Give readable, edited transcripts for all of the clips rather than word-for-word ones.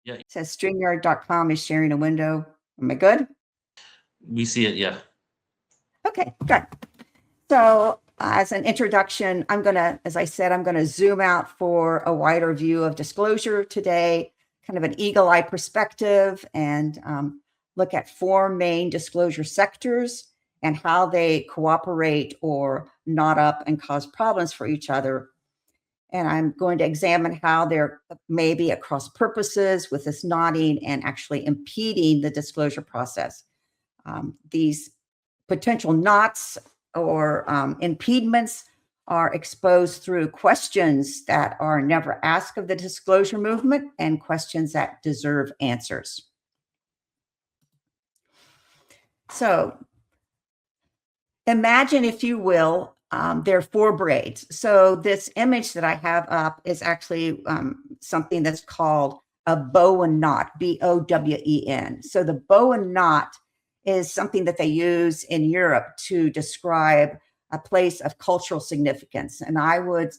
Yeah. It says StreamYard.com is sharing a window. Am I good? We see it, yeah. Okay, good. So as an introduction, as I said, I'm going to zoom out for a wider view of disclosure today, kind of an eagle-eye perspective, and look at 4 main disclosure sectors and how they cooperate or knot up and cause problems for each other. And I'm going to examine how they're maybe at cross purposes with this knotting and actually impeding the disclosure process. These potential knots or impediments are exposed through questions that are never asked of the disclosure movement and questions that deserve answers. So imagine, if you will, there are 4 braids. So this image that I have up is actually something that's called a Bowen knot, B-O-W-E-N. So the Bowen knot is something that they use in Europe to describe a place of cultural significance. And I would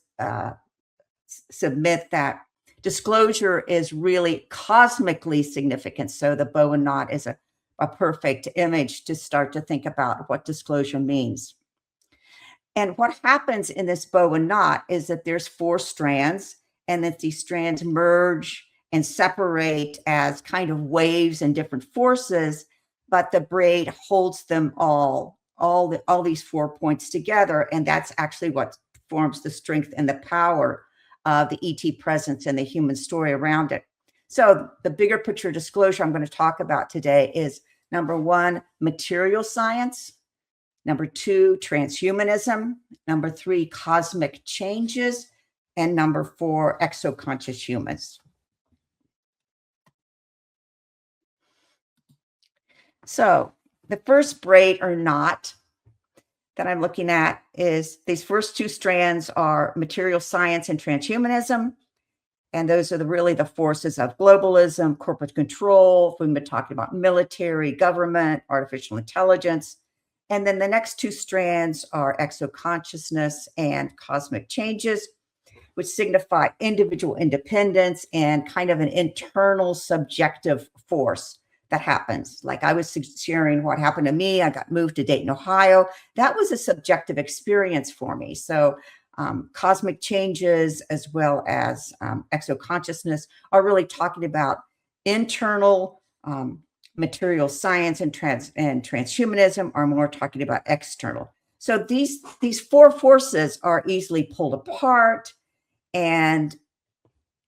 submit that disclosure is really cosmically significant. So the Bowen knot is a perfect image to start to think about what disclosure means. And what happens in this Bowen knot is that there's 4 strands, and that these strands merge and separate as kind of waves and different forces, but the braid holds them all these 4 points together, and that's actually what forms the strength and the power of the ET presence and the human story around it. So the bigger picture disclosure I'm going to talk about today is, number 1, material science; number 2, transhumanism; number 3, cosmic changes; and number 4, exoconscious humans. So the first braid or knot that I'm looking at is these first 2 strands are material science and transhumanism. And those are really the forces of globalism, corporate control. We've been talking about military, government, artificial intelligence. And then the next 2 strands are exoconsciousness and cosmic changes, which signify individual independence and kind of an internal subjective force that happens. Like I was sharing what happened to me. I got moved to Dayton, Ohio. That was a subjective experience for me. So cosmic changes as well as exoconsciousness are really talking about internal material science, and transhumanism are more talking about external. So these 4 forces are easily pulled apart, and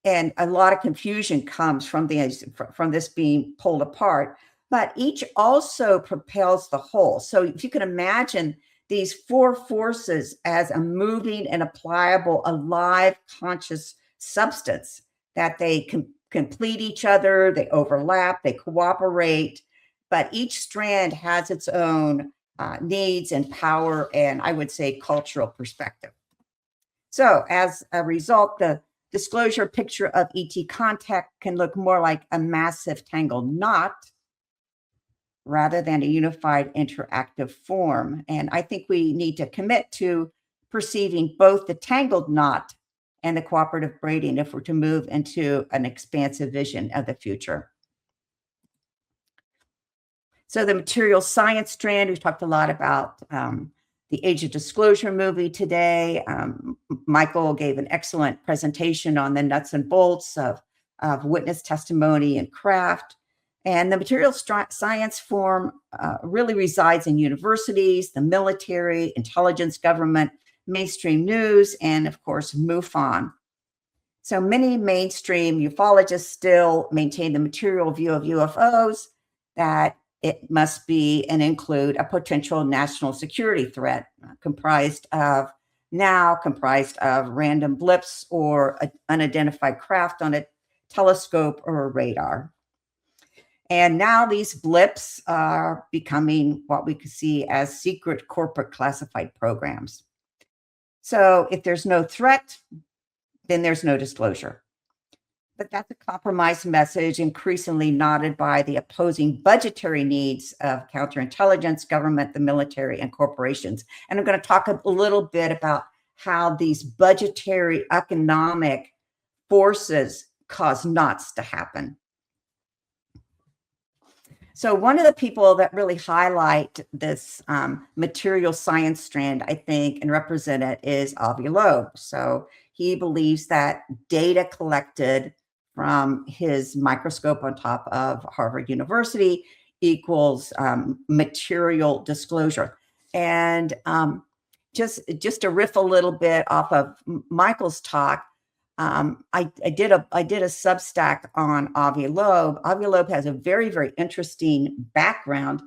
a lot of confusion comes from this being pulled apart, but each also propels the whole. So if you can imagine these 4 forces as a moving and a pliable, alive, conscious substance, that they complete each other, they overlap, they cooperate, but each strand has its own needs and power, and I would say cultural perspective. So as a result, the disclosure picture of ET contact can look more like a massive tangled knot rather than a unified interactive form. And I think we need to commit to perceiving both the tangled knot and the cooperative braiding if we're to move into an expansive vision of the future. So the material science strand, we've talked a lot about the Age of Disclosure movie today. Michael gave an excellent presentation on the nuts and bolts of witness testimony and craft. And the material science form really resides in universities, the military, intelligence, government, mainstream news, and of course, MUFON. So many mainstream ufologists still maintain the material view of UFOs, that it must be and include a potential national security threat comprised of random blips or unidentified craft on a telescope or a radar. And now these blips are becoming what we could see as secret corporate classified programs. So if there's no threat, then there's no disclosure. But that's a compromised message, increasingly knotted by the opposing budgetary needs of counterintelligence, government, the military, and corporations. And I'm going to talk a little bit about how these budgetary economic forces cause knots to happen. So one of the people that really highlight this material science strand, I think, and represent it is Avi Loeb. So he believes that data collected from his microscope on top of Harvard University equals material disclosure. And just to riff a little bit off of Michael's talk, I did a Substack on Avi Loeb. Avi Loeb has a very, very interesting background.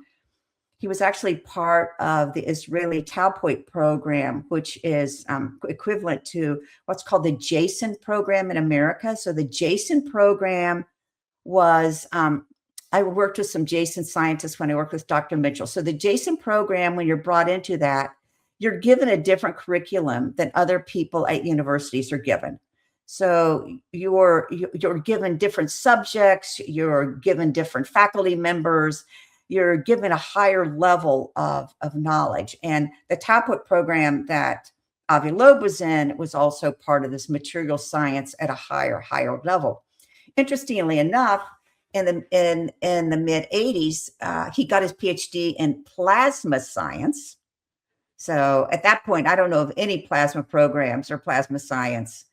He was actually part of the Israeli Taupoit program, which is equivalent to what's called the Jason program in America. So the Jason program was, I worked with some Jason scientists when I worked with Dr. Mitchell. So the Jason program, when you're brought into that, you're given a different curriculum than other people at universities are given. So you're given different subjects, you're given different faculty members, you're given a higher level of knowledge. And the Taupoit program that Avi Loeb was in was also part of this material science at a higher level. Interestingly enough, in the mid 80s, he got his PhD in plasma science. So at that point, I don't know of any plasma programs or plasma science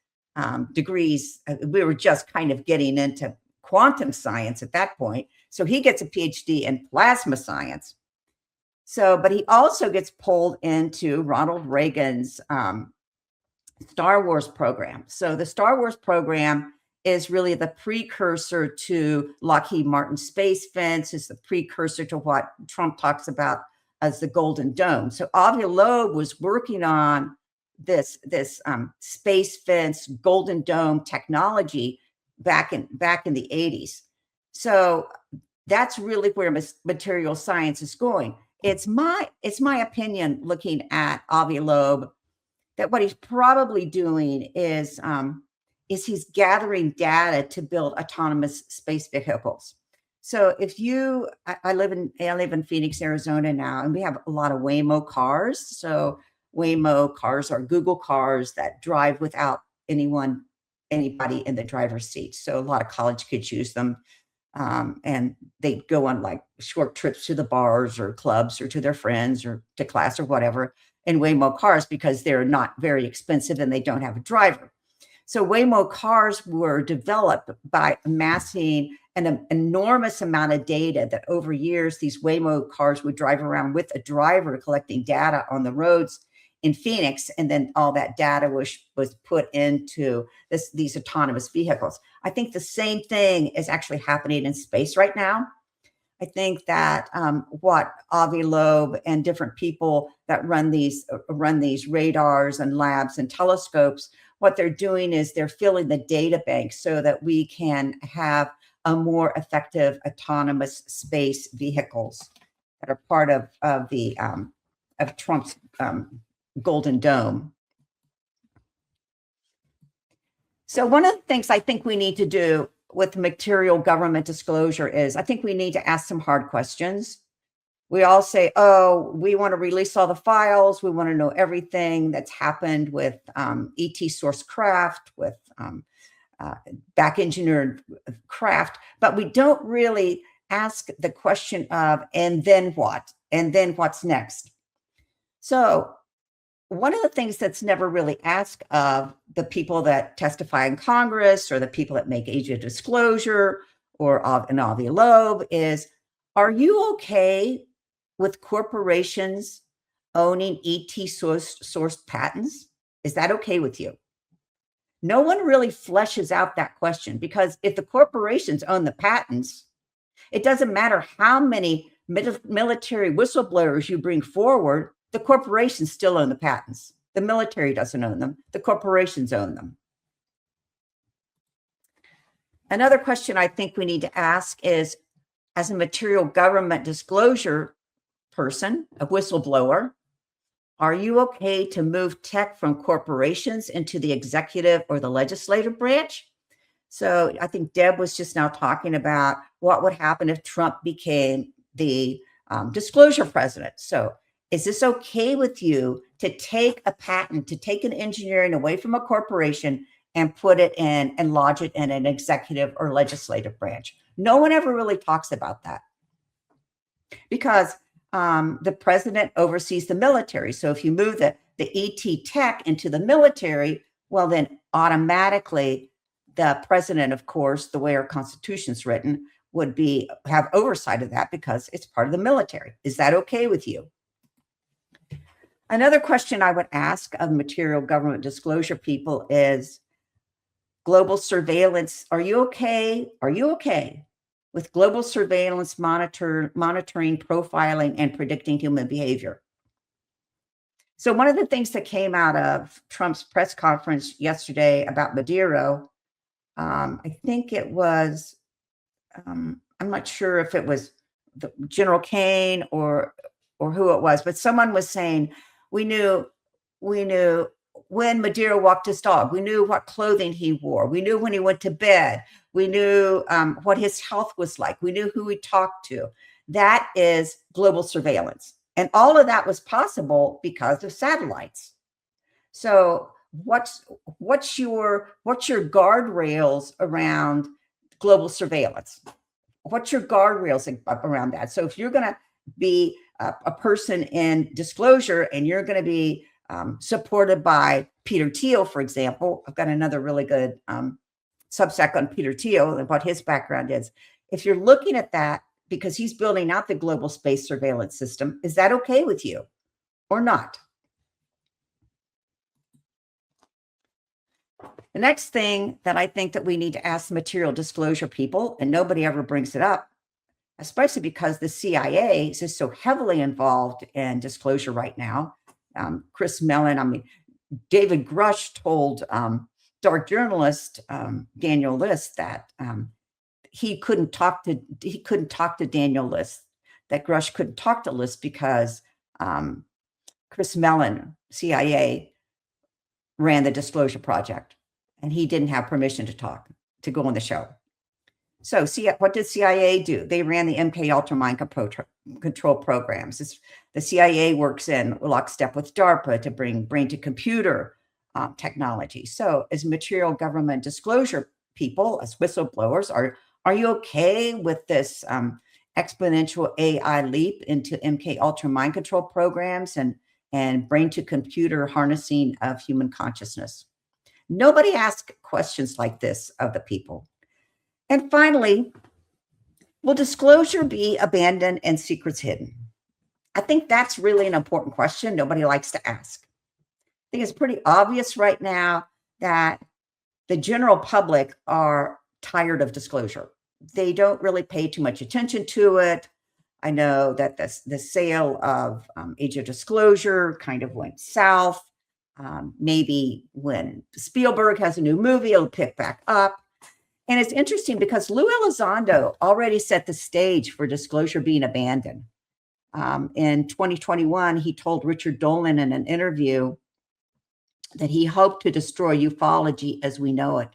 degrees. We were just kind of getting into quantum science at that point. So he gets a PhD in plasma science. So, but he also gets pulled into Ronald Reagan's Star Wars program. So the Star Wars program is really the precursor to Lockheed Martin Space Fence, is the precursor to what Trump talks about as the Golden Dome. So Avi Loeb was working on this space fence Golden Dome technology back in the 80s. So that's really where material science is going. It's my opinion, looking at Avi Loeb, that what he's probably doing is he's gathering data to build autonomous space vehicles. So if I live in Phoenix, Arizona now, and we have a lot of Waymo cars. So Waymo cars are Google cars that drive without anybody in the driver's seat. So a lot of college kids use them, and they go on like short trips to the bars or clubs or to their friends or to class or whatever in Waymo cars, because they're not very expensive and they don't have a driver. So Waymo cars were developed by amassing an enormous amount of data that over years, these Waymo cars would drive around with a driver collecting data on the roads in Phoenix. And then all that data was put into these autonomous vehicles. I think the same thing is actually happening in space right now. I think that what Avi Loeb and different people that run these radars and labs and telescopes, what they're doing is they're filling the data bank so that we can have a more effective autonomous space vehicles that are part of Trump's Golden Dome. So one of the things I think we need to do with material government disclosure is I think we need to ask some hard questions. We all say, oh, we want to release all the files. We want to know everything that's happened with ET source craft, with back engineered craft, but we don't really ask the question of, and then what? And then what's next? So one of the things that's never really asked of the people that testify in Congress or the people that make age of disclosure or an Avi Loeb is, are you okay with corporations owning ET sourced patents? Is that okay with you? No one really fleshes out that question, because if the corporations own the patents, it doesn't matter how many military whistleblowers you bring forward, the corporations still own the patents. The military doesn't own them. The corporations own them. Another question I think we need to ask is, as a material government disclosure person, a whistleblower, are you okay to move tech from corporations into the executive or the legislative branch? So I think Deb was just now talking about what would happen if Trump became the disclosure president. So is this okay with you to take a patent, to take an engineering away from a corporation and put it in and lodge it in an executive or legislative branch? No one ever really talks about that. because the president oversees the military. So if you move the ET tech into the military, well, then automatically the president, of course, the way our Constitution's written, would have oversight of that because it's part of the military. Is that okay with you? Another question I would ask of material government disclosure people is global surveillance. Are you okay? Are you okay with global surveillance, monitoring, profiling, and predicting human behavior? So one of the things that came out of Trump's press conference yesterday about Maduro, I think it was, I'm not sure if it was General Kane or who it was, but someone was saying, we knew when Maduro walked his dog, we knew what clothing he wore, we knew when he went to bed, we knew what his health was like, we knew who he talked to. That is global surveillance. And all of that was possible because of satellites. So what's your guardrails around global surveillance? What's your guardrails around that? So if you're going to be a person in disclosure and you're going to be supported by Peter Thiel, for example, I've got another really good Substack on Peter Thiel and what his background is. If you're looking at that because he's building out the global space surveillance system, is that okay with you or not? The next thing that I think that we need to ask material disclosure people, and nobody ever brings it up, especially because the CIA is just so heavily involved in disclosure right now. Chris Mellon, David Grush told dark journalist Daniel List that he couldn't talk to Daniel List, that Grush couldn't talk to List because Chris Mellon, CIA, ran the disclosure project, and he didn't have permission to go on the show. So what did CIA do? They ran the MK Ultra mind control programs. The CIA works in lockstep with DARPA to bring brain-to-computer technology. So as material government disclosure people, as whistleblowers, are you okay with this exponential AI leap into MK Ultra mind control programs and brain-to-computer harnessing of human consciousness? Nobody asks questions like this of the people. And finally, will disclosure be abandoned and secrets hidden? I think that's really an important question nobody likes to ask. I think it's pretty obvious right now that the general public are tired of disclosure. They don't really pay too much attention to it. I know that the sale of Age of Disclosure kind of went south. Maybe when Spielberg has a new movie, it'll pick back up. And it's interesting because Lou Elizondo already set the stage for disclosure being abandoned. In 2021, he told Richard Dolan in an interview that he hoped to destroy ufology as we know it.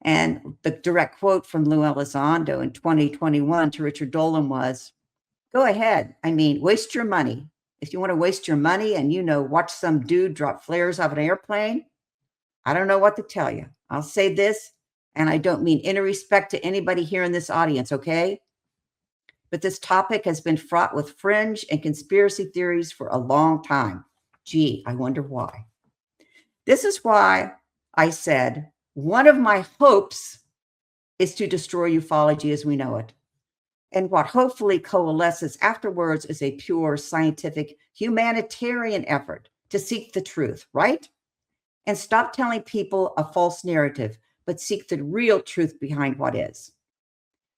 And the direct quote from Lou Elizondo in 2021 to Richard Dolan was, go ahead. Waste your money. If you want to waste your money and, watch some dude drop flares off an airplane, I don't know what to tell you. I'll say this, and I don't mean any respect to anybody here in this audience, okay? But this topic has been fraught with fringe and conspiracy theories for a long time. Gee, I wonder why. This is why I said one of my hopes is to destroy ufology as we know it. And what hopefully coalesces afterwards is a pure scientific humanitarian effort to seek the truth, right? And stop telling people a false narrative, but seek the real truth behind what is.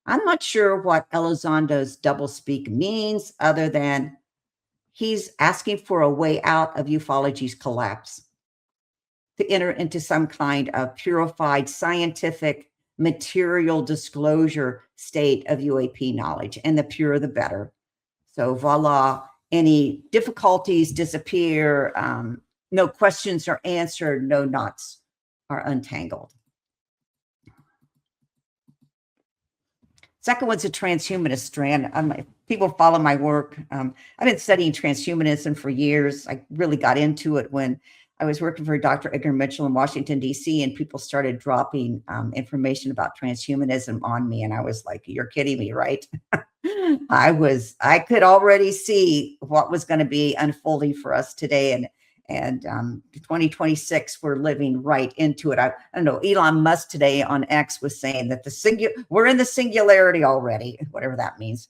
I'm not sure what Elizondo's doublespeak means other than he's asking for a way out of ufology's collapse, to enter into some kind of purified scientific material disclosure state of UAP knowledge, and the purer the better. So voila, any difficulties disappear, no questions are answered, no knots are untangled. Second one's a transhumanist strand. People follow my work. I've been studying transhumanism for years. I really got into it when I was working for Dr. Edgar Mitchell in Washington, D.C., and people started dropping information about transhumanism on me. And I was like, you're kidding me, right? I could already see what was going to be unfolding for us today. And 2026, we're living right into it. I don't know, Elon Musk today on X was saying that we're in the singularity already, whatever that means.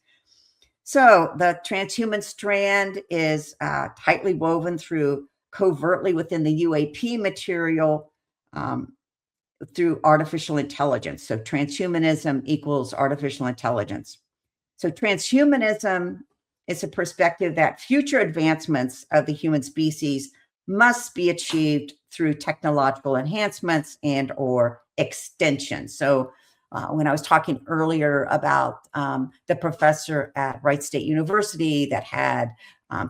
So the transhuman strand is tightly woven through covertly within the UAP material through artificial intelligence. So transhumanism equals artificial intelligence. So transhumanism is a perspective that future advancements of the human species must be achieved through technological enhancements and or extension. So when I was talking earlier about the professor at Wright State University that had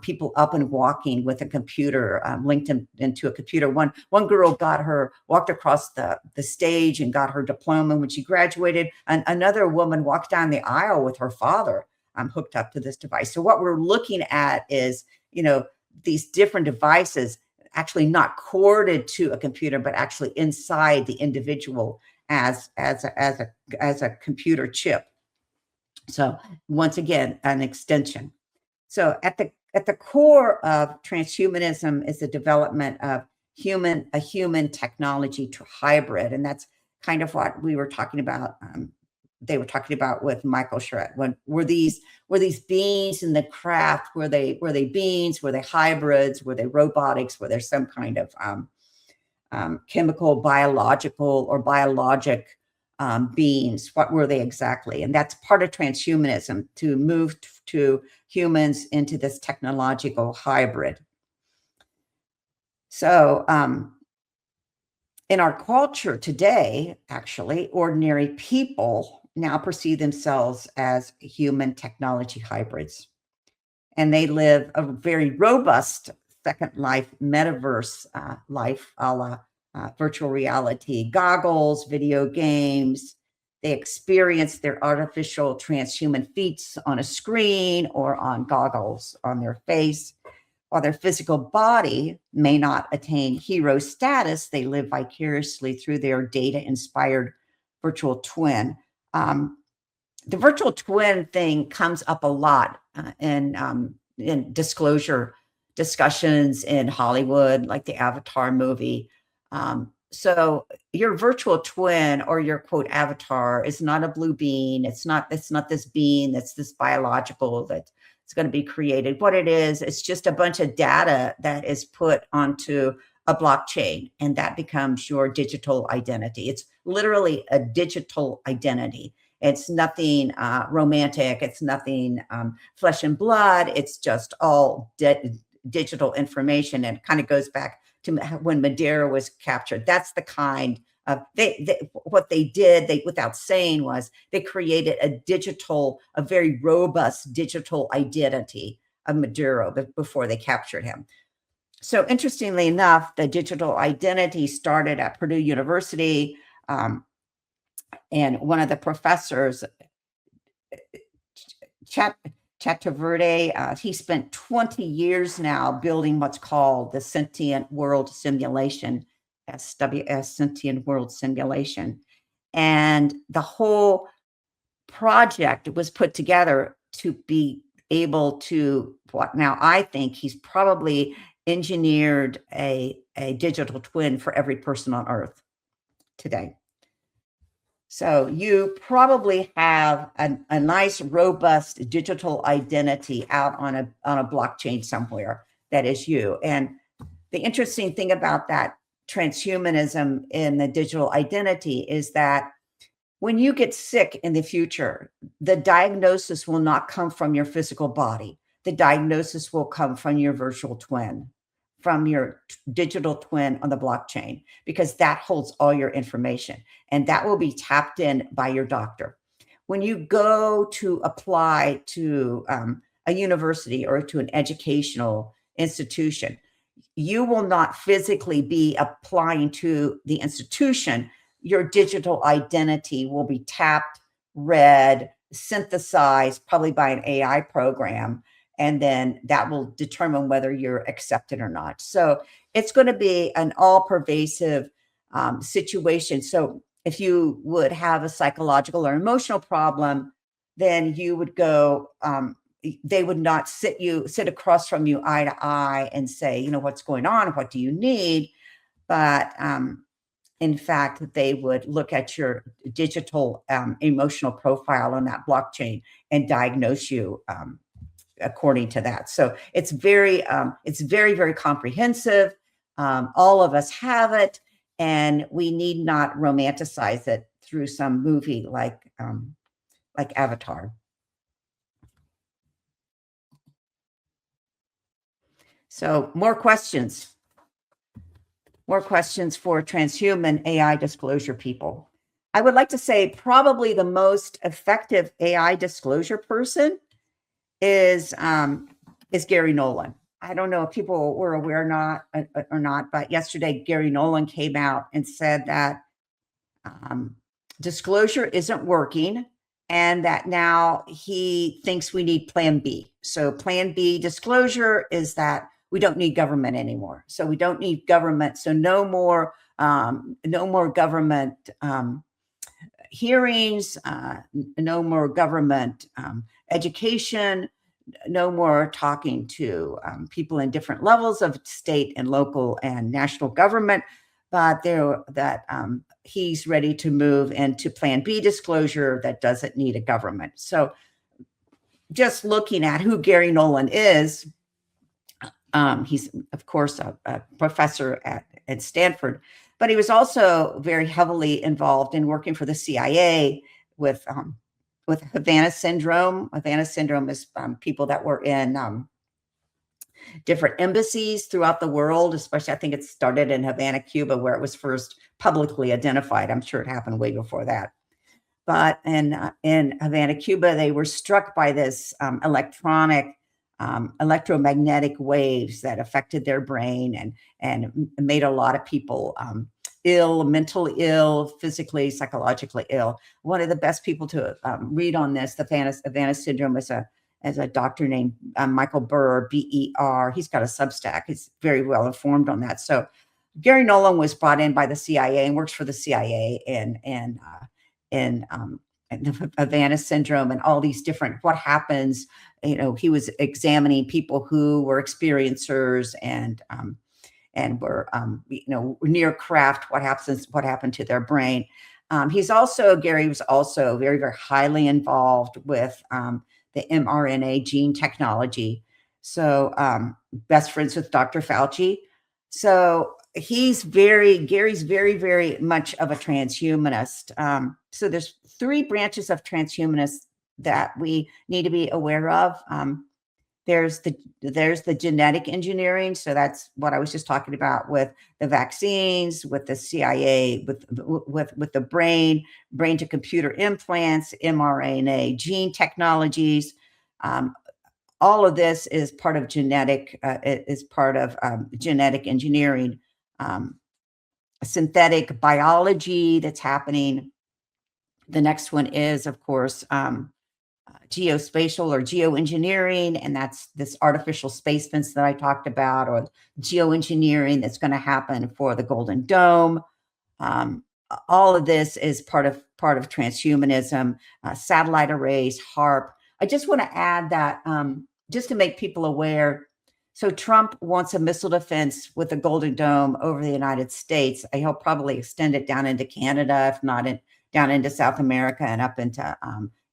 people up and walking with a computer linked into a computer. One girl walked across the stage and got her diploma when she graduated. And another woman walked down the aisle with her father hooked up to this device. So what we're looking at is, these different devices actually not corded to a computer, but actually inside the individual as a computer chip. So once again, an extension. So at the core of transhumanism is the development of a human technology to hybrid, and that's kind of what we were talking about. They were talking about with Michael Charette. When were these beings in the craft? Were they beings? Were they hybrids? Were they robotics? Were there some kind of chemical, biological, or biologic beings? What were they exactly? And that's part of transhumanism, to move to humans into this technological hybrid. So in our culture today, actually, ordinary people now perceive themselves as human technology hybrids. And they live a very robust second life, metaverse life, a la virtual reality goggles, video games. They experience their artificial transhuman feats on a screen or on goggles on their face. While their physical body may not attain hero status, they live vicariously through their data-inspired virtual twin. The virtual twin thing comes up a lot in disclosure discussions in Hollywood, like the Avatar movie. So your virtual twin or your quote avatar is not a blue bean. It's not this being that's this biological that it's going to be created. What it is, it's just a bunch of data that is put onto a blockchain, and that becomes your digital identity. It's literally a digital identity. It's nothing romantic. It's nothing flesh and blood. It's just all digital information, and it kind of goes back to when Madeira was captured. That's the kind of what they did. Without saying, was they created a very robust digital identity of Madeira before they captured him. So interestingly enough, the digital identity started at Purdue University, and one of the professors, Chakravarty, he spent 20 years now building what's called the Sentient World Simulation, SWS, Sentient World Simulation. And the whole project was put together to be able to, what now I think he's probably engineered a digital twin for every person on Earth today. So you probably have a nice, robust digital identity out on a blockchain somewhere that is you. And the interesting thing about that transhumanism in the digital identity is that when you get sick in the future, the diagnosis will not come from your physical body. The diagnosis will come from your virtual twin, from your digital twin on the blockchain, because that holds all your information, and that will be tapped in by your doctor. When you go to apply to a university or to an educational institution, you will not physically be applying to the institution. Your digital identity will be tapped, read, synthesized, probably by an AI program, and then that will determine whether you're accepted or not. So it's going to be an all-pervasive situation. So if you would have a psychological or emotional problem, then you would go, they would not sit across from you eye to eye and say, you know, what's going on? What do you need? But in fact, they would look at your digital emotional profile on that blockchain and diagnose you according to that. So it's very, very comprehensive. All of us have it, and we need not romanticize it through some movie like Avatar. So more questions for transhuman AI disclosure people. I would like to say probably the most effective AI disclosure person is Gary Nolan. I don't know if people were aware or not, but yesterday Gary Nolan came out and said that disclosure isn't working, and that now he thinks we need Plan B. So Plan B disclosure is that we don't need government anymore. So we don't need government. So no more government hearings, no more government education, no more talking to people in different levels of state and local and national government, but he's ready to move into Plan B disclosure that doesn't need a government. So just looking at who Gary Nolan is, he's, of course, a professor at Stanford, but he was also very heavily involved in working for the CIA with Havana syndrome. Havana syndrome is people that were in different embassies throughout the world, especially I think it started in Havana, Cuba, where it was first publicly identified. I'm sure it happened way before that. But in Havana, Cuba, they were struck by this electromagnetic waves that affected their brain and made a lot of people ill, mentally ill, physically, psychologically ill. One of the best people to read on this, the Havana syndrome, is a doctor named Michael Burr, B-E-R. He's got a Substack. He's very well informed on that. So Gary Nolan was brought in by the CIA and works for the CIA and the Havana syndrome and all these different, what happens, you know, he was examining people who were experiencers and were, you know, near craft, what happened to their brain. Gary was also very, very highly involved with the mRNA gene technology. So best friends with Dr. Fauci. So Gary's very, very much of a transhumanist. So there's 3 branches of transhumanists that we need to be aware of. There's the genetic engineering. So that's what I was just talking about with the vaccines, with the CIA, with the brain to computer implants, mRNA gene technologies. All of this is part of genetic engineering, synthetic biology that's happening. The next one is, of course, geospatial or geoengineering, and that's this artificial space fence that I talked about, or geoengineering that's going to happen for the Golden Dome. All of this is part of transhumanism, satellite arrays, HARP. I just want to add that just to make people aware. So Trump wants a missile defense with the Golden Dome over the United States. He'll probably extend it down into Canada, if not down into South America and up into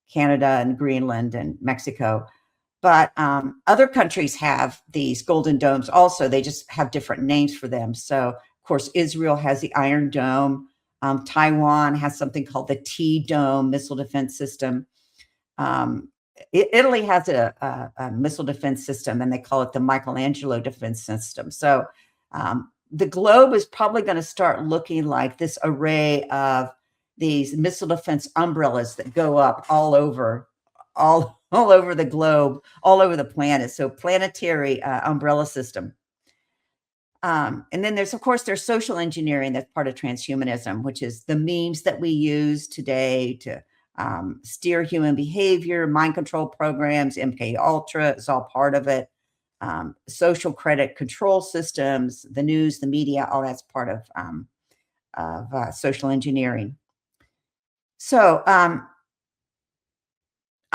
Canada and Greenland and Mexico. But other countries have these Golden Domes also. They just have different names for them. So, of course, Israel has the Iron Dome. Taiwan has something called the T-Dome missile defense system. Italy has a missile defense system, and they call it the Michelangelo defense system. So the globe is probably going to start looking like this array of these missile defense umbrellas that go up all over the globe, all over the planet. So planetary umbrella system. And then there's social engineering that's part of transhumanism, which is the memes that we use today to steer human behavior, mind control programs, MK Ultra is all part of it. Social credit control systems, the news, the media, all that's part of social engineering. So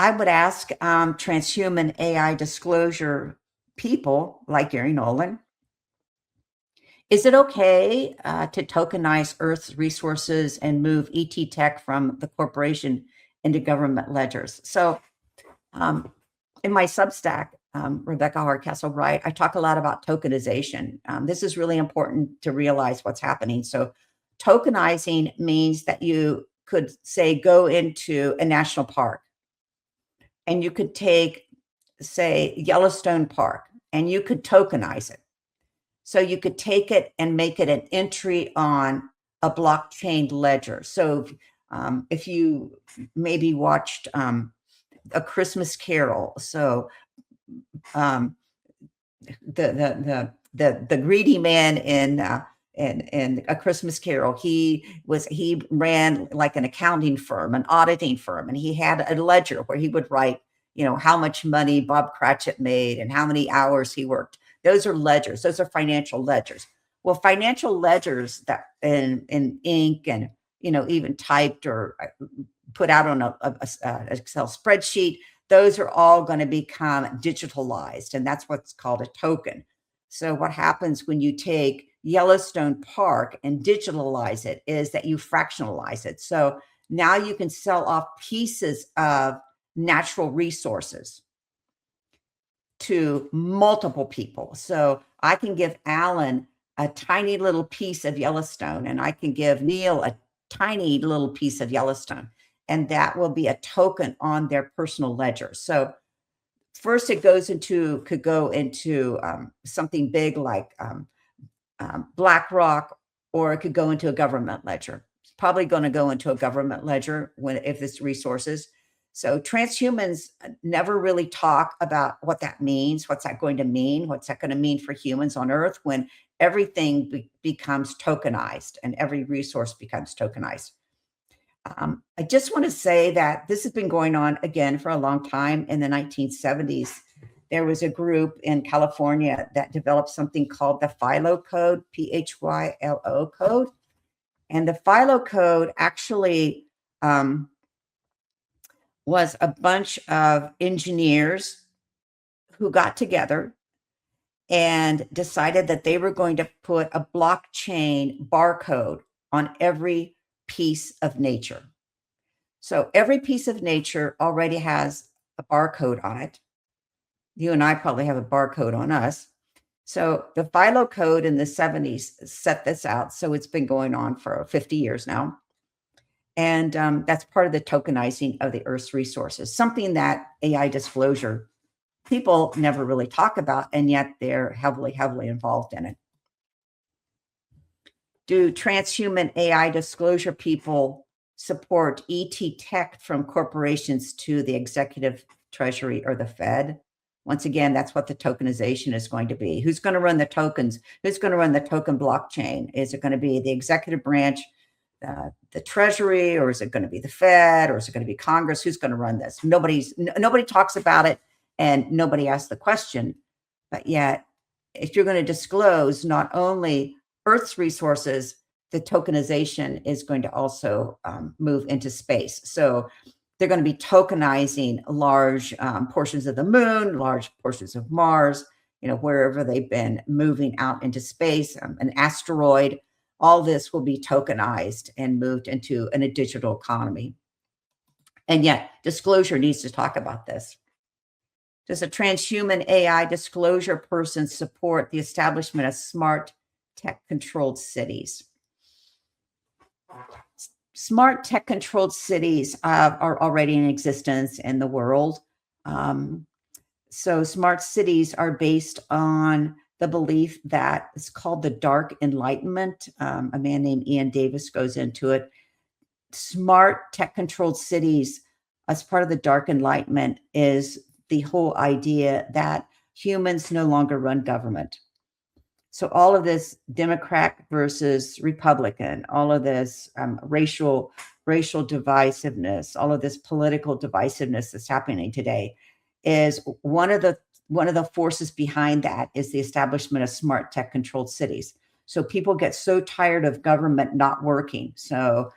I would ask transhuman AI disclosure people like Gary Nolan, is it okay to tokenize Earth's resources and move ET tech from the corporation into government ledgers? So in my Substack, Rebecca Hardcastle Wright, I talk a lot about tokenization. This is really important to realize what's happening. So tokenizing means that you could say, go into a national park and you could take, say, Yellowstone Park, and you could tokenize it. So you could take it and make it an entry on a blockchain ledger. So if you maybe watched A Christmas Carol, so the greedy man in A Christmas Carol, he ran like an accounting firm, an auditing firm, and he had a ledger where he would write, how much money Bob Cratchit made and how many hours he worked. Those are ledgers. Those are financial ledgers. Well, financial ledgers that in ink and, even typed or put out on a Excel spreadsheet, those are all going to become digitalized. And that's what's called a token. So what happens when you take Yellowstone Park and digitalize it is that you fractionalize it. So now you can sell off pieces of natural resources to multiple people. So I can give Alan a tiny little piece of Yellowstone, and I can give Neil a tiny little piece of Yellowstone, and that will be a token on their personal ledger. So first it could go into something big like BlackRock, or it could go into a government ledger. It's probably going to go into a government ledger if it's resources. So transhumans never really talk about what that means. What's that going to mean? What's that going to mean for humans on Earth when everything becomes tokenized and every resource becomes tokenized? I just want to say that this has been going on again for a long time. In the 1970s, there was a group in California that developed something called the Philo Code, PHYLO code. And the Philo Code actually was a bunch of engineers who got together and decided that they were going to put a blockchain barcode on every piece of nature. So every piece of nature already has a barcode on it. You and I probably have a barcode on us. So the Philo Code in the 70s set this out. So it's been going on for 50 years now. And that's part of the tokenizing of the Earth's resources, something that AI disclosure people never really talk about, and yet they're heavily, heavily involved in it. Do transhuman AI disclosure people support ET tech from corporations to the executive treasury or the Fed? Once again, that's what the tokenization is going to be. Who's going to run the tokens? Who's going to run the token blockchain? Is it going to be the executive branch, the Treasury, or is it going to be the Fed, or is it going to be Congress? Who's going to run this? Nobody talks about it, and nobody asks the question. But yet, if you're going to disclose not only Earth's resources, the tokenization is going to also move into space. So they're going to be tokenizing large portions of the moon, large portions of Mars, wherever they've been moving out into space, an asteroid. All this will be tokenized and moved into a digital economy. And yet, disclosure needs to talk about this. Does a transhuman AI disclosure person support the establishment of smart tech-controlled cities? Smart tech-controlled cities are already in existence in the world. So smart cities are based on the belief that it's called the Dark Enlightenment. A man named Ian Davis goes into it. Smart tech-controlled cities, as part of the Dark Enlightenment, is the whole idea that humans no longer run government. So all of this Democrat versus Republican, all of this racial divisiveness, all of this political divisiveness that's happening today, is one of the forces behind that is the establishment of smart tech controlled cities. So people get so tired of government not working. So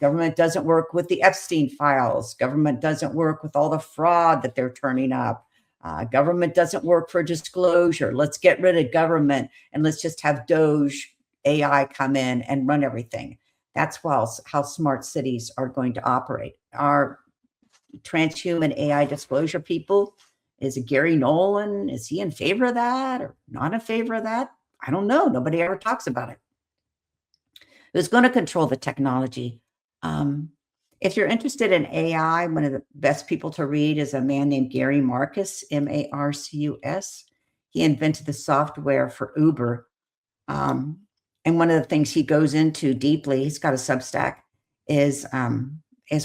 Government doesn't work with the Epstein files. Government doesn't work with all the fraud that they're turning up. Government doesn't work for disclosure. Let's get rid of government and let's just have Doge AI come in and run everything. That's how smart cities are going to operate. Our transhuman AI disclosure people, is it Gary Nolan? Is he in favor of that or not in favor of that? I don't know. Nobody ever talks about it. Who's going to control the technology? If you're interested in AI, one of the best people to read is a man named Gary Marcus, Marcus. He invented the software for Uber. And one of the things he goes into deeply, he's got a Substack, is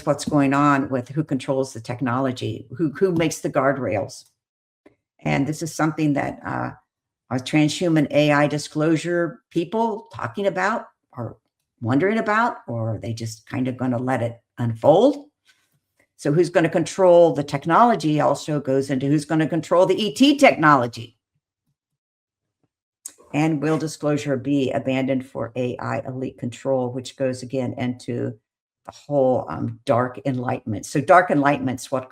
what's going on with who controls the technology, who makes the guardrails. And this is something that our transhuman AI disclosure people talking about or wondering about, or are they just kind of going to let it unfold? So who's going to control the technology also goes into who's going to control the ET technology. And will disclosure be abandoned for AI elite control, which goes again into the whole dark enlightenment. So dark enlightenment is what's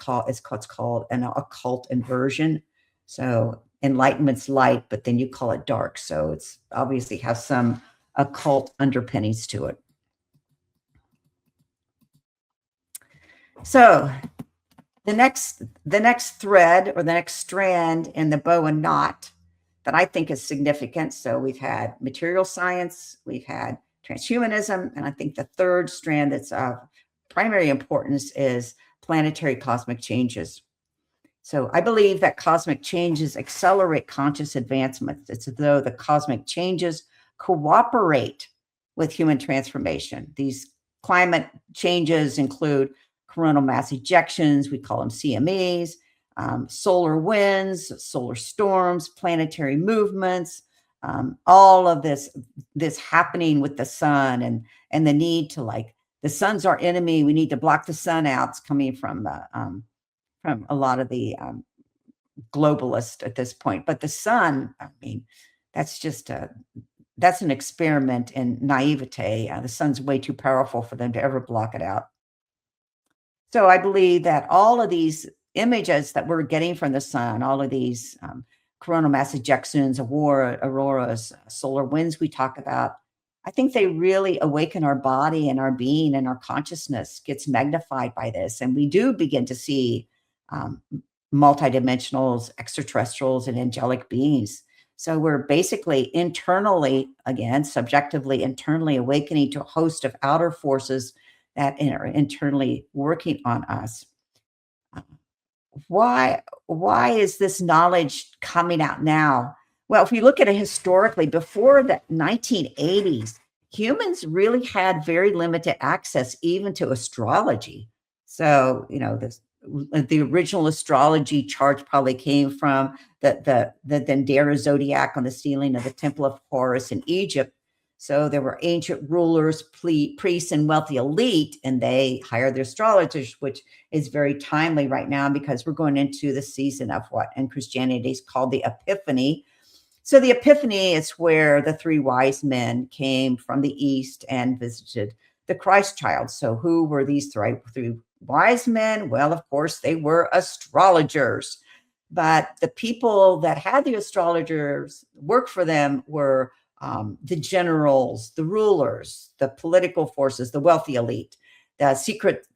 called an occult inversion. So enlightenment's light, but then you call it dark. So it's obviously has some occult underpinnings to it. So the next thread or the next strand in the bow and knot that I think is significant. So we've had material science, we've had transhumanism, and I think the third strand that's of primary importance is planetary cosmic changes. So I believe that cosmic changes accelerate conscious advancement. It's as though the cosmic changes cooperate with human transformation. These climate changes include coronal mass ejections, we call them CMEs, solar winds, solar storms, planetary movements, all of this happening with the sun and the need to, like, the sun's our enemy. We need to block the sun out. It's coming from a lot of the globalists at this point. But the sun, I mean, that's an experiment in naivete. The sun's way too powerful for them to ever block it out. So I believe that all of these images that we're getting from the sun, all of these coronal mass ejections, auroras, solar winds we talk about, I think they really awaken our body and our being, and our consciousness gets magnified by this. And we do begin to see multidimensionals, extraterrestrials, and angelic beings. So we're basically internally, again, subjectively, internally awakening to a host of outer forces that are internally working on us. Why is this knowledge coming out now? Well, if you look at it historically, before the 1980s, humans really had very limited access even to astrology. So, the original astrology charts probably came from the Dendera zodiac on the ceiling of the Temple of Horus in Egypt. So there were ancient rulers, priests, and wealthy elite, and they hired their astrologers, which is very timely right now because we're going into the season of what in Christianity is called the Epiphany. So the Epiphany is where the three wise men came from the East and visited the Christ child. So who were these three wise men? Well, of course, they were astrologers. But the people that had the astrologers work for them were the generals, the rulers, the political forces, the wealthy elite, the secret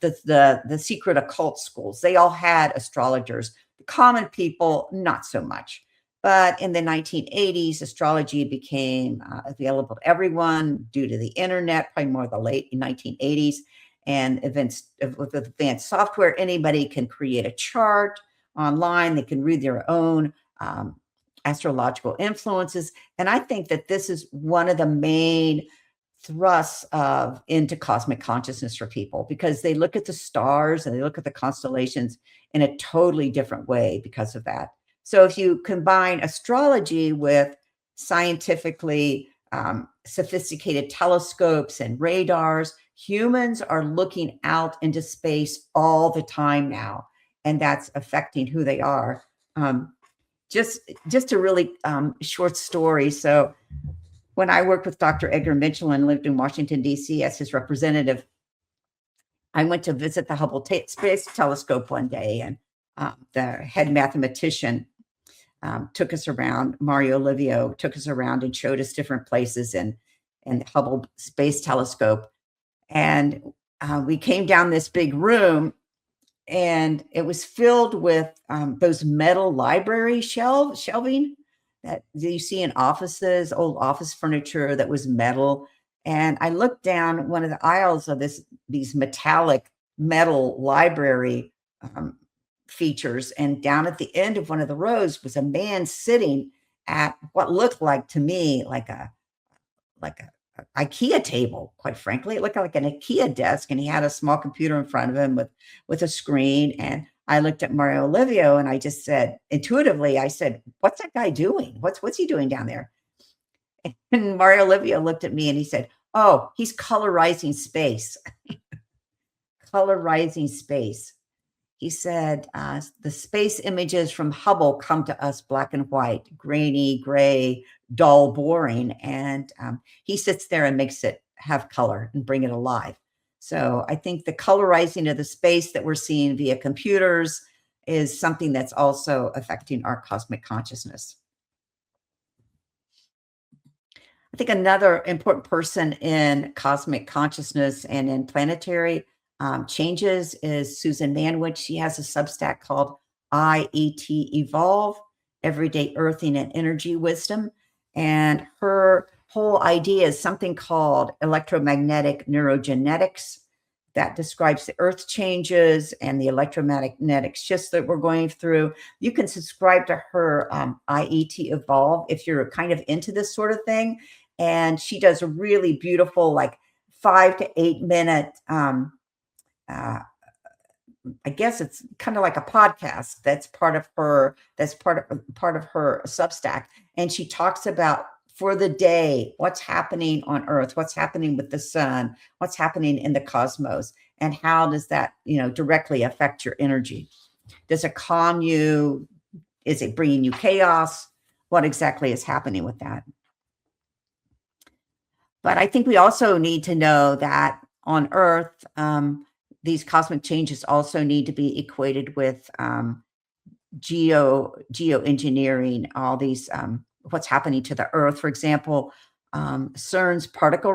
occult schools. They all had astrologers. The common people, not so much. But in the 1980s, astrology became available to everyone due to the internet, probably more the late 1980s. And with advanced software, anybody can create a chart online. They can read their own astrological influences. And I think that this is one of the main thrusts into cosmic consciousness for people, because they look at the stars and they look at the constellations in a totally different way because of that. So if you combine astrology with scientifically sophisticated telescopes and radars, humans are looking out into space all the time now, and that's affecting who they are. Just a really short story. So when I worked with Dr. Edgar Mitchell and lived in Washington, D.C. as his representative, I went to visit the Hubble Space Telescope one day, and the head mathematician took us around. Mario Livio took us around and showed us different places in the Hubble Space Telescope. And we came down this big room, and it was filled with those metal library shelving that you see in offices, old office furniture that was metal. And I looked down one of the aisles of these metallic metal library features, and down at the end of one of the rows was a man sitting at what looked like to me like a IKEA table. Quite frankly, it looked like an IKEA desk, and he had a small computer in front of him with a screen. And I looked at Mario Livio, and I just said, intuitively, I said, "What's that guy doing? What's he doing down there?" And Mario Livio looked at me and he said, "Oh, he's colorizing space." Colorizing space. He said, the space images from Hubble come to us black and white, grainy, gray, dull, boring. And he sits there and makes it have color and bring it alive. So I think the colorizing of the space that we're seeing via computers is something that's also affecting our cosmic consciousness. I think another important person in cosmic consciousness and in planetary changes is Susan Manwich. She has a Substack called IET Evolve, Everyday Earthing and Energy Wisdom. And her whole idea is something called electromagnetic neurogenetics that describes the earth changes and the electromagnetic shifts that we're going through. You can subscribe to her IET Evolve if you're kind of into this sort of thing. And she does a really beautiful, like 5 to 8 minute, I guess it's kind of like a podcast that's part of her Substack. And she talks about for the day, what's happening on Earth, what's happening with the sun, what's happening in the cosmos, and how does that, directly affect your energy? Does it calm you? Is it bringing you chaos? What exactly is happening with that? But I think we also need to know that on Earth, these cosmic changes also need to be equated with geoengineering, all these what's happening to the Earth. For example, CERN's particle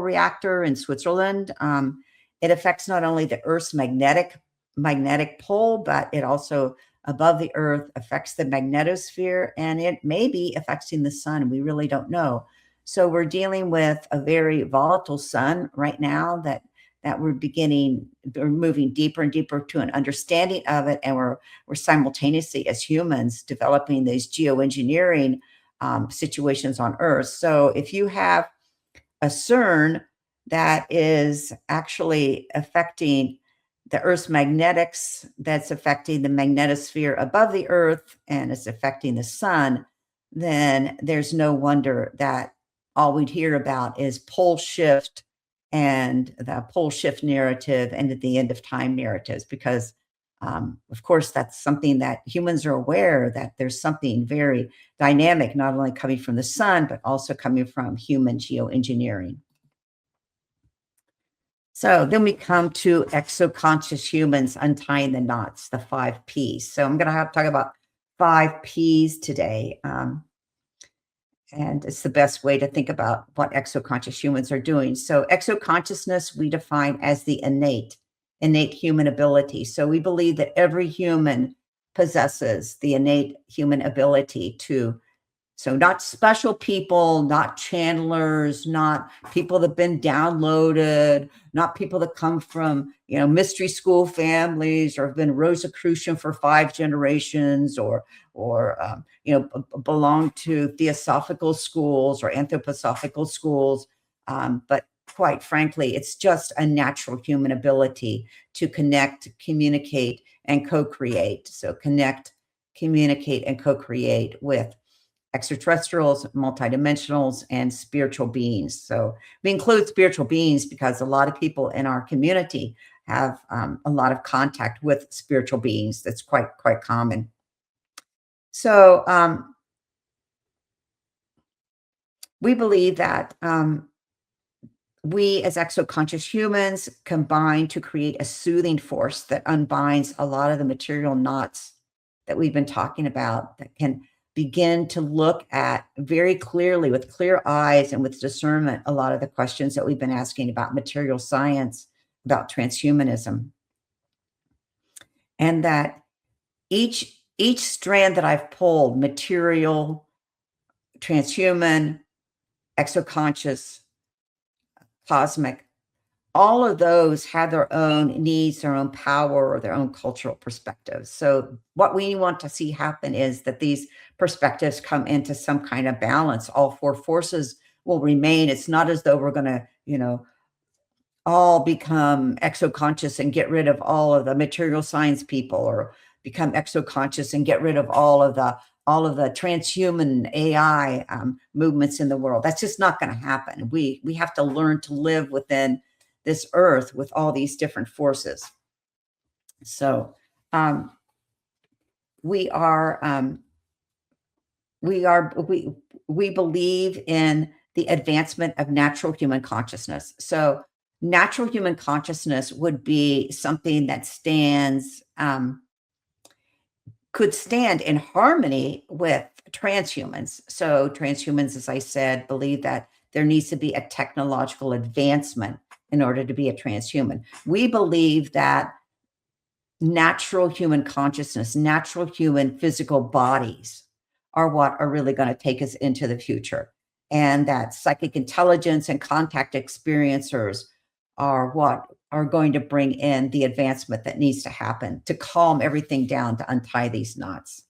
reactor in Switzerland. It affects not only the Earth's magnetic pole, but it also above the Earth affects the magnetosphere, and it may be affecting the sun. We really don't know. So we're dealing with a very volatile sun right now that we're moving deeper and deeper to an understanding of it. And we're simultaneously, as humans, developing these geoengineering situations on Earth. So if you have a CERN that is actually affecting the Earth's magnetics, that's affecting the magnetosphere above the Earth, and it's affecting the sun, then there's no wonder that all we'd hear about is pole shift and the pole shift narrative and at the end of time narratives, because of course, that's something that humans are aware that there's something very dynamic, not only coming from the sun, but also coming from human geoengineering. So then we come to Exoconscious Humans, untying the knots, the 5 Ps. So I'm going to have to talk about 5 Ps today. And it's the best way to think about what exoconscious humans are doing. So exoconsciousness we define as the innate human ability. So we believe that every human possesses the innate human ability to, so not special people, not channelers, not people that have been downloaded, not people that come from, mystery school families or have been Rosicrucian for 5 generations or belong to theosophical schools or anthroposophical schools. But quite frankly, it's just a natural human ability to connect, communicate, and co-create. So connect, communicate, and co-create with extraterrestrials, multidimensionals, and spiritual beings. So we include spiritual beings because a lot of people in our community have a lot of contact with spiritual beings. That's quite common. So we believe that we as exoconscious humans combine to create a soothing force that unbinds a lot of the material knots that we've been talking about, that can begin to look at very clearly with clear eyes and with discernment a lot of the questions that we've been asking about material science, about transhumanism. And that each strand that I've pulled, material, transhuman, exoconscious, cosmic, all of those have their own needs, their own power, or their own cultural perspectives. So what we want to see happen is that these perspectives come into some kind of balance. All four forces will remain. It's not as though we're going to, all become exoconscious and get rid of all of the material science people, or become exoconscious and get rid of all of the transhuman AI movements in the world. That's just not going to happen. We have to learn to live within this earth with all these different forces. So we believe in the advancement of natural human consciousness. So natural human consciousness would be something that could stand in harmony with transhumans. So transhumans, as I said, believe that there needs to be a technological advancement in order to be a transhuman. We believe that natural human consciousness, natural human physical bodies are what are really going to take us into the future. And that psychic intelligence and contact experiencers are what are going to bring in the advancement that needs to happen to calm everything down, to untie these knots.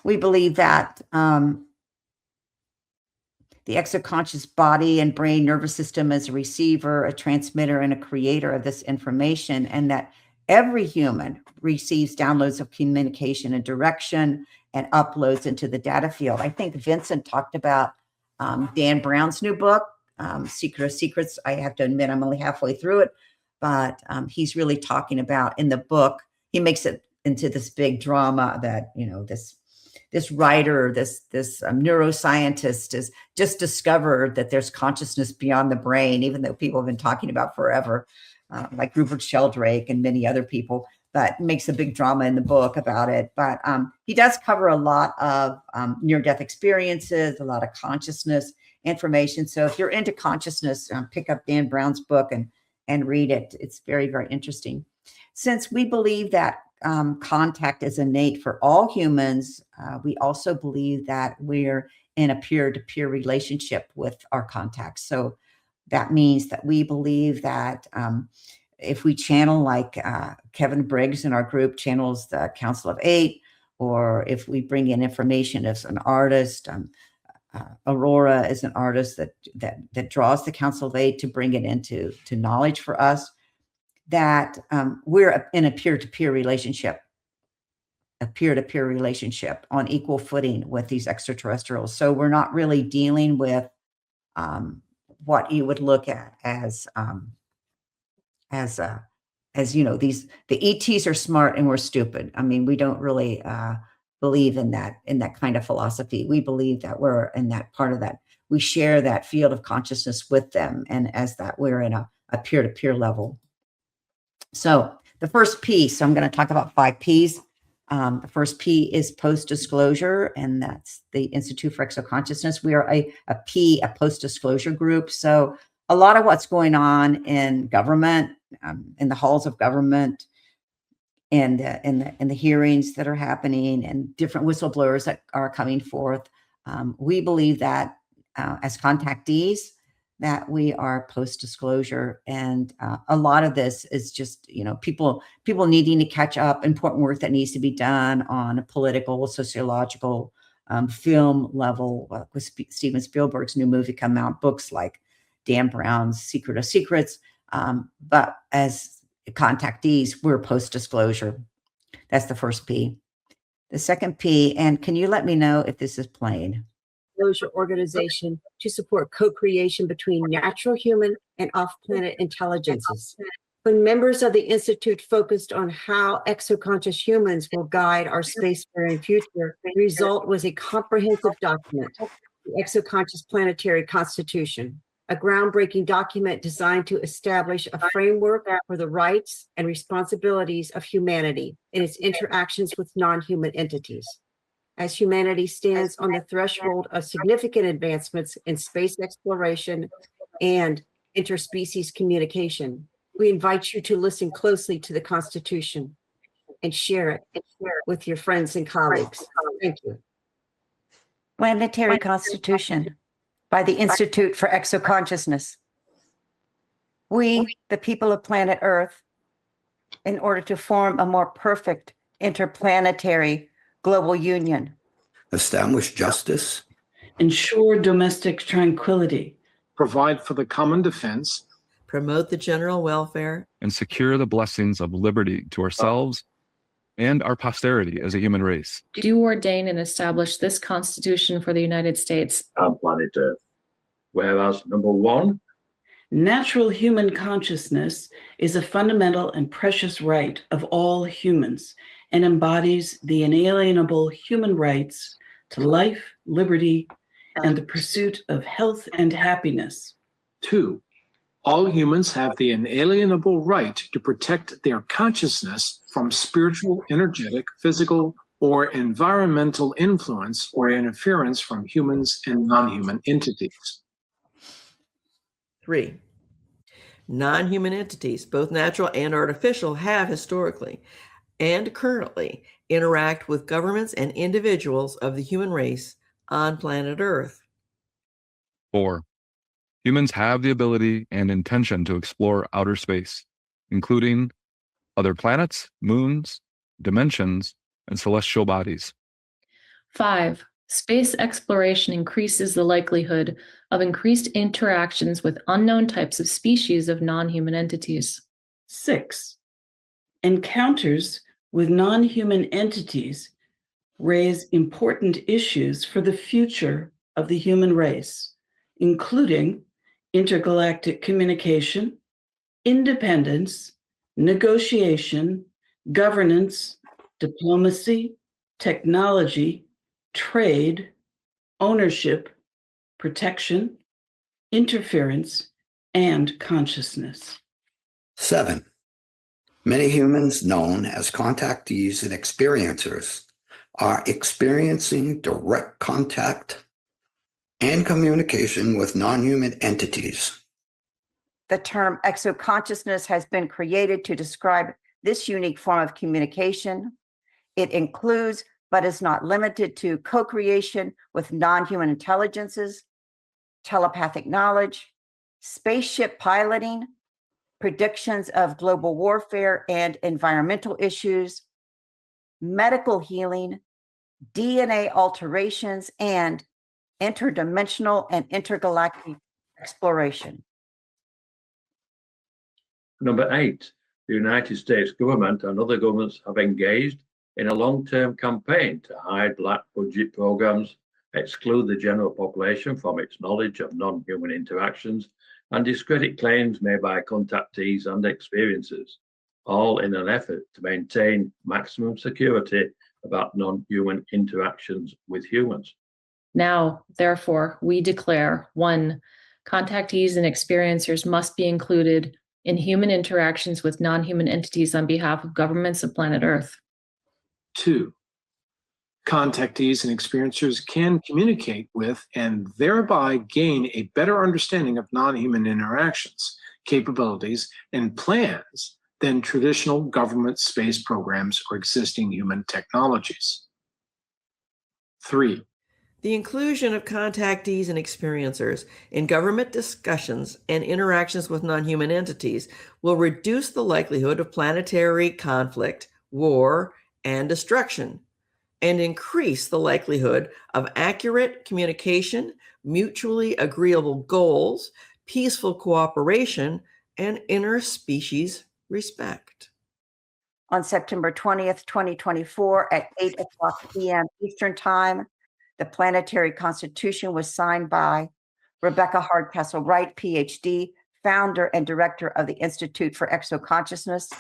We believe that the exoconscious body and brain nervous system is a receiver, a transmitter, and a creator of this information, and that every human receives downloads of communication and direction and uploads into the data field. I think Vincent talked about Dan Brown's new book, Secret of Secrets. I have to admit, I'm only halfway through it, but he's really talking about, in the book, he makes it into this big drama that, this writer, this neuroscientist has just discovered that there's consciousness beyond the brain, even though people have been talking about forever, like Rupert Sheldrake and many other people, but makes a big drama in the book about it. But he does cover a lot of near-death experiences, a lot of consciousness information. So if you're into consciousness, pick up Dan Brown's book and read it. It's very, very interesting. Since we believe that contact is innate for all humans, we also believe that we're in a peer-to-peer relationship with our contacts. So that means that we believe that if we channel, like Kevin Briggs in our group channels the Council of Eight, or if we bring in information as an artist, Aurora is an artist that draws the Council of Eight to bring it into knowledge for us, that we're in a peer-to-peer relationship, on equal footing with these extraterrestrials. So we're not really dealing with what you would look at as the ETs are smart and we're stupid. I mean, we don't really believe in that kind of philosophy. We believe that we're in that part of that. We share that field of consciousness with them, and as that we're in a peer-to-peer level. So the first P, so I'm going to talk about 5 Ps. The first P is post-disclosure, and that's the Institute for Exoconsciousness. We are a post-disclosure group. So a lot of what's going on in government, in the halls of government, and in the hearings that are happening, and different whistleblowers that are coming forth, we believe that as contactees, that we are post-disclosure. And a lot of this is just, people needing to catch up, important work that needs to be done on a political, sociological, film level, with Steven Spielberg's new movie come out, books like Dan Brown's Secret of Secrets. But as contactees, we're post-disclosure. That's the first P. The second P, and can you let me know if this is plain? Disclosure organization to support co-creation between natural human and off-planet intelligences. When members of the Institute focused on how exoconscious humans will guide our spacefaring future, the result was a comprehensive document the Exoconscious Planetary Constitution, a groundbreaking document designed to establish a framework for the rights and responsibilities of humanity in its interactions with non-human entities. As humanity stands on the threshold of significant advancements in space exploration and interspecies communication, we invite you to listen closely to the Constitution and share it with your friends and colleagues. Thank you. Planetary Constitution by the Institute for Exoconsciousness. We, the people of planet Earth, in order to form a more perfect interplanetary global union, establish justice, ensure domestic tranquility, provide for the common defense, promote the general welfare, and secure the blessings of liberty to ourselves and our posterity as a human race. Do ordain and establish this Constitution for the United States and planet Earth. Whereas number 1, natural human consciousness is a fundamental and precious right of all humans and embodies the inalienable human rights to life, liberty, and the pursuit of health and happiness. 2, all humans have the inalienable right to protect their consciousness from spiritual, energetic, physical, or environmental influence or interference from humans and non-human entities. 3, non-human entities, both natural and artificial, have historically and currently interact with governments and individuals of the human race on planet Earth. 4, humans have the ability and intention to explore outer space, including other planets, moons, dimensions, and celestial bodies. 5. Space exploration increases the likelihood of increased interactions with unknown types of species of non-human entities. 6, encounters with non-human entities raise important issues for the future of the human race, including intergalactic communication, independence, negotiation, governance, diplomacy, technology, trade, ownership, protection, interference, and consciousness. 7, many humans known as contactees and experiencers are experiencing direct contact and communication with non-human entities. the term exoconsciousness has been created to describe this unique form of communication. It includes, but is not limited to, co-creation with non-human intelligences, telepathic knowledge, spaceship piloting, predictions of global warfare and environmental issues, medical healing, DNA alterations, and interdimensional and intergalactic exploration. Number 8, the United States government and other governments have engaged in a long-term campaign to hide black budget programs, exclude the general population from its knowledge of non-human interactions, and discredit claims made by contactees and experiencers, all in an effort to maintain maximum security about non-human interactions with humans. Now, therefore, we declare 1, contactees and experiencers must be included in human interactions with non-human entities on behalf of governments of planet Earth. 2, contactees and experiencers can communicate with and thereby gain a better understanding of non-human interactions, capabilities, and plans than traditional government space programs or existing human technologies. 3, the inclusion of contactees and experiencers in government discussions and interactions with non-human entities will reduce the likelihood of planetary conflict, war, and destruction, and increase the likelihood of accurate communication, mutually agreeable goals, peaceful cooperation, and interspecies respect. On September 20th, 2024 at 8:00 p.m. Eastern Time, the Planetary Constitution was signed by Rebecca Hardcastle Wright, PhD, founder and director of the Institute for Exoconsciousness,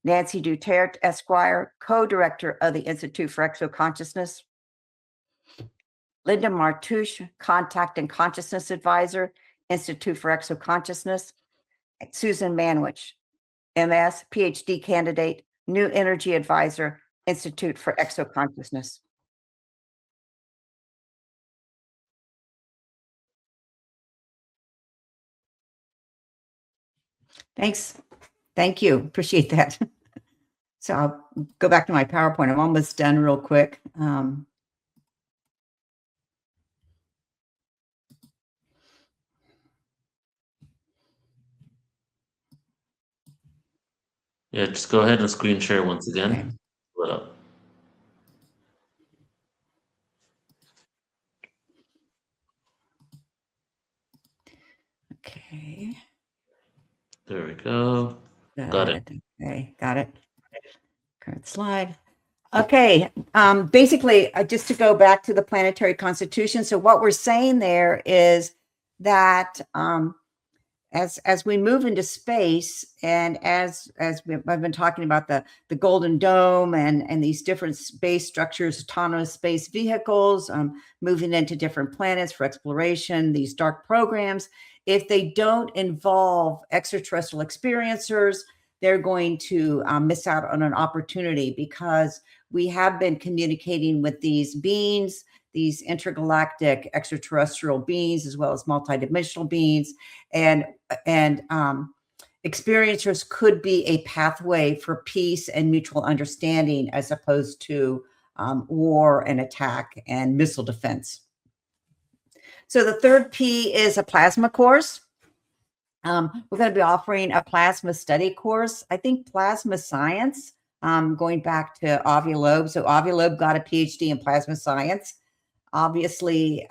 Nancy Duterte, Esquire, co-director of the Institute for Exoconsciousness, Linda Martouche, Contact and Consciousness Advisor, Institute for Exoconsciousness. Susan Manwich, MS, PhD candidate, New Energy Advisor, Institute for Exoconsciousness. Thanks. Thank you. Appreciate that. So I'll go back to my PowerPoint. I'm almost done real quick. Yeah, just go ahead and screen share once again. Okay. Split up. Okay. There we go. Got it. Okay, got it. Current slide. Okay, basically, just to go back to the Planetary Constitution. So what we're saying there is that as we move into space, and as I've been talking about the Golden Dome and these different space structures, autonomous space vehicles, moving into different planets for exploration, these dark programs, if they don't involve extraterrestrial experiencers, they're going to miss out on an opportunity, because we have been communicating with these beings, these intergalactic extraterrestrial beings, as well as multidimensional beings, and experiencers could be a pathway for peace and mutual understanding, as opposed to war and attack and missile defense. So the third P is a plasma course. We're going to be offering a plasma study course. I think plasma science, going back to Avi Loeb. So Avi Loeb got a PhD in plasma science. Obviously,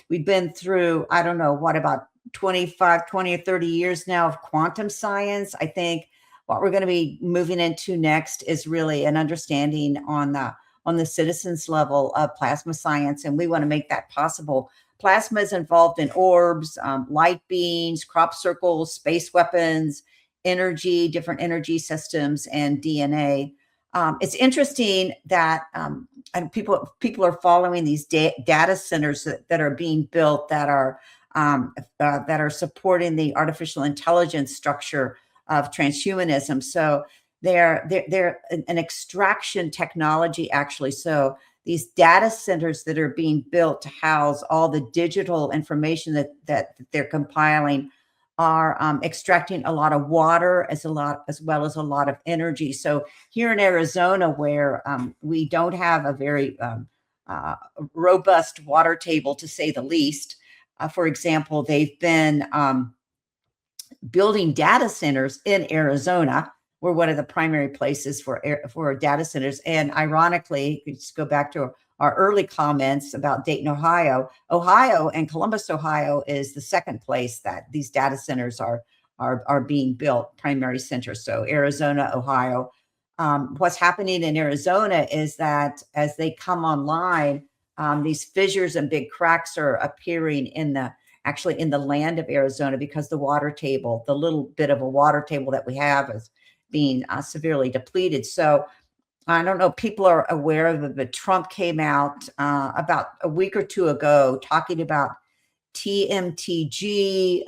we've been through, I don't know, what, about 20 or 30 years now of quantum science. I think what we're going to be moving into next is really an understanding on the citizens level of plasma science. And we want to make that possible. Plasma is involved in orbs, light beams, crop circles, space weapons, energy, different energy systems, and DNA. It's interesting that and people are following these data centers that are being built that are supporting the artificial intelligence structure of transhumanism. So they're an extraction technology, actually. So these data centers that are being built to house all the digital information that they're compiling are extracting a lot of water as well as a lot of energy. So here in Arizona, where we don't have a very robust water table, to say the least, for example, they've been building data centers in Arizona. We're one of the primary places for data centers. And ironically, just go back to our early comments about Dayton, Ohio. Ohio and Columbus, Ohio is the second place that these data centers are being built, primary centers. So Arizona, Ohio. What's happening in Arizona is that as they come online, these fissures and big cracks are appearing in the land of Arizona, because the water table, the little bit of a water table that we have, is being severely depleted. So I don't know if people are aware of it, but Trump came out about a week or two ago talking about TMTG,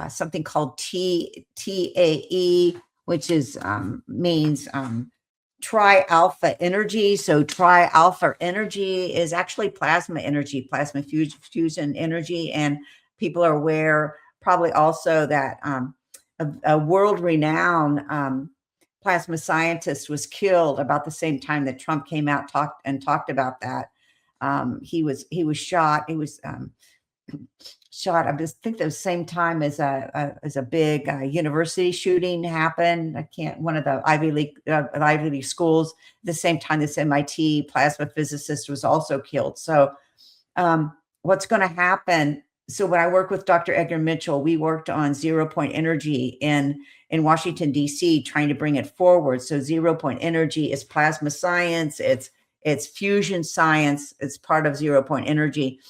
something called TAE, which is means tri-alpha energy. So tri-alpha energy is actually plasma energy, plasma fusion energy. And people are aware probably also that a world-renowned plasma scientist was killed about the same time that Trump came out talked about that. He was shot. He was shot. I think the same time as a big university shooting happened. One of the Ivy League schools. At the same time, this MIT plasma physicist was also killed. So what's going to happen? So when I work with Dr. Edgar Mitchell, we worked on 0-point energy in Washington, D.C., trying to bring it forward. So 0-point energy is plasma science. It's fusion science. It's part of 0-point energy.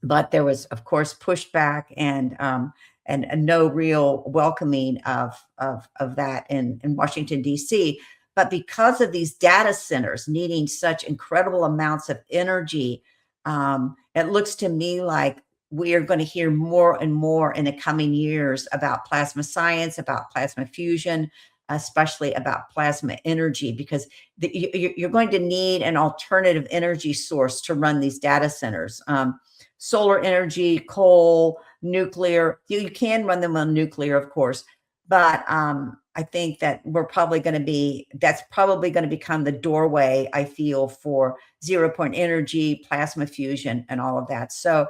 But there was, of course, pushback and no real welcoming of that in Washington, D.C. But because of these data centers needing such incredible amounts of energy, It looks to me like we are going to hear more and more in the coming years about plasma science, about plasma fusion, especially about plasma energy, because you're going to need an alternative energy source to run these data centers. Solar energy, coal, nuclear, you can run them on nuclear, of course, but I think that that's probably going to become the doorway, I feel, for zero point energy, plasma fusion, and all of that. So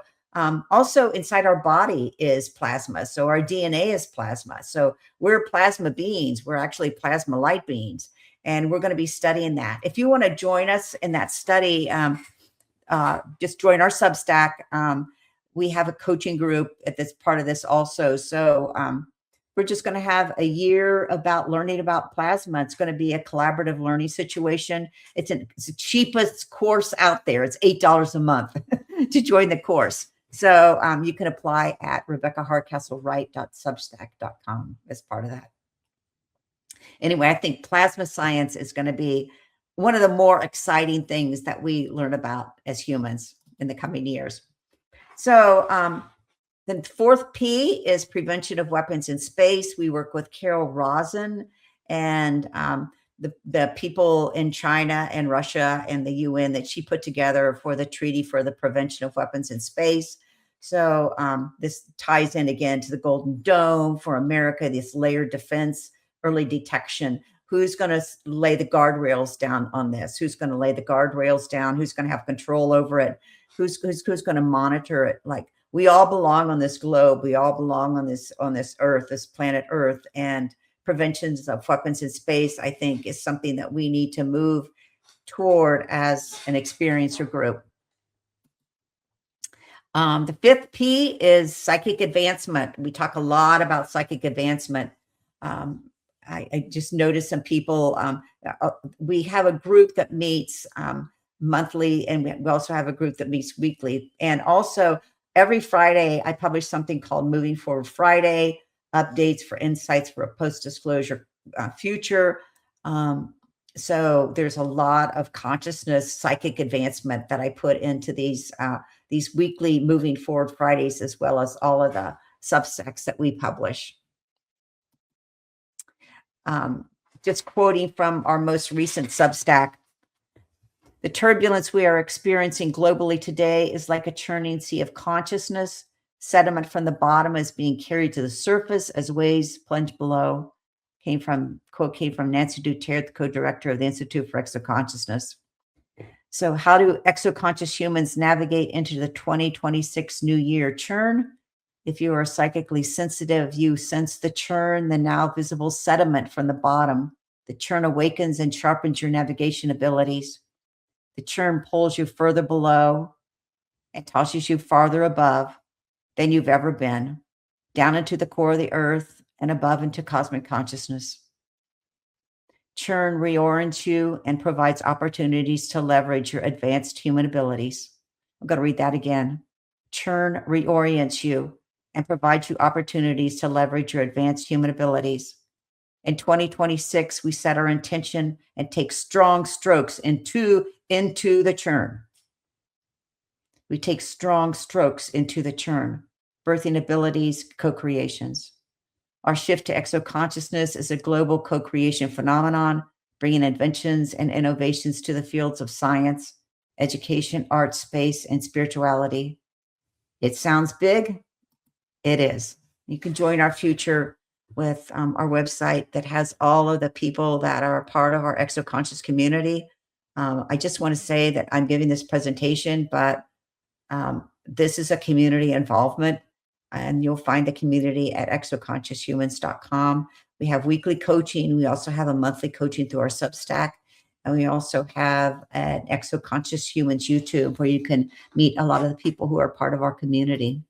also inside our body is plasma. So our DNA is plasma. So we're plasma beings. We're actually plasma light beings. And we're going to be studying that. If you want to join us in that study, just join our Substack. We have a coaching group at this part of this also. So we're just going to have a year about learning about plasma. It's going to be a collaborative learning situation. It's the cheapest course out there. It's $8 a month to join the course. So you can apply at RebeccaHardcastleWright.substack.com as part of that. Anyway, I think plasma science is going to be one of the more exciting things that we learn about as humans in the coming years. So the fourth P is prevention of weapons in space. We work with Carol Rosin and the people in China and Russia and the UN that she put together for the Treaty for the Prevention of Weapons in Space. So this ties in again to the Golden Dome for America, this layered defense, early detection. Who's going to lay the guardrails down on this? Who's going to lay the guardrails down? Who's going to have control over it? Who's going to monitor it? Like, we all belong on this globe. We all belong on this Earth, this planet Earth, and preventions of weapons in space, I think, is something that we need to move toward as an experiencer group. The fifth P is psychic advancement. We talk a lot about psychic advancement. I just noticed some people, we have a group that meets monthly, and we also have a group that meets weekly. And also every Friday, I publish something called Moving Forward Friday, updates for insights for a post-disclosure future. So there's a lot of consciousness, psychic advancement that I put into these weekly Moving Forward Fridays, as well as all of the Substacks that we publish. Just quoting from our most recent Substack, the turbulence we are experiencing globally today is like a churning sea of consciousness. Sediment from the bottom is being carried to the surface as waves plunge below. Quote came from Nancy Duterte, the co-director of the Institute for Exoconsciousness. So how do exoconscious humans navigate into the 2026 new year churn? If you are psychically sensitive, you sense the churn, the now visible sediment from the bottom. The churn awakens and sharpens your navigation abilities. The churn pulls you further below and tosses you farther above than you've ever been, down into the core of the earth and above into cosmic consciousness. Churn reorients you and provides opportunities to leverage your advanced human abilities. I'm going to read that again. Churn reorients you and provides you opportunities to leverage your advanced human abilities. In 2026, we set our intention and take strong strokes into the churn. We take strong strokes into the churn, birthing abilities, co-creations. Our shift to exoconsciousness is a global co-creation phenomenon, bringing inventions and innovations to the fields of science, education, art, space, and spirituality. It sounds big. It is. You can join our future with our website that has all of the people that are part of our exoconscious community. I just want to say that I'm giving this presentation, but this is a community involvement, and you'll find the community at exoconscioushumans.com. We have weekly coaching. We also have a monthly coaching through our Substack. And we also have an Exoconscious Humans YouTube where you can meet a lot of the people who are part of our community.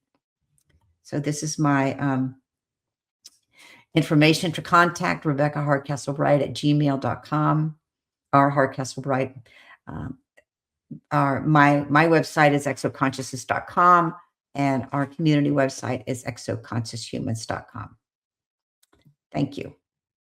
So this is my information to contact Rebecca Hardcastle Wright at gmail.com, or Hardcastle Wright. My website is exoconsciousness.com, and our community website is exoconscioushumans.com. Thank you.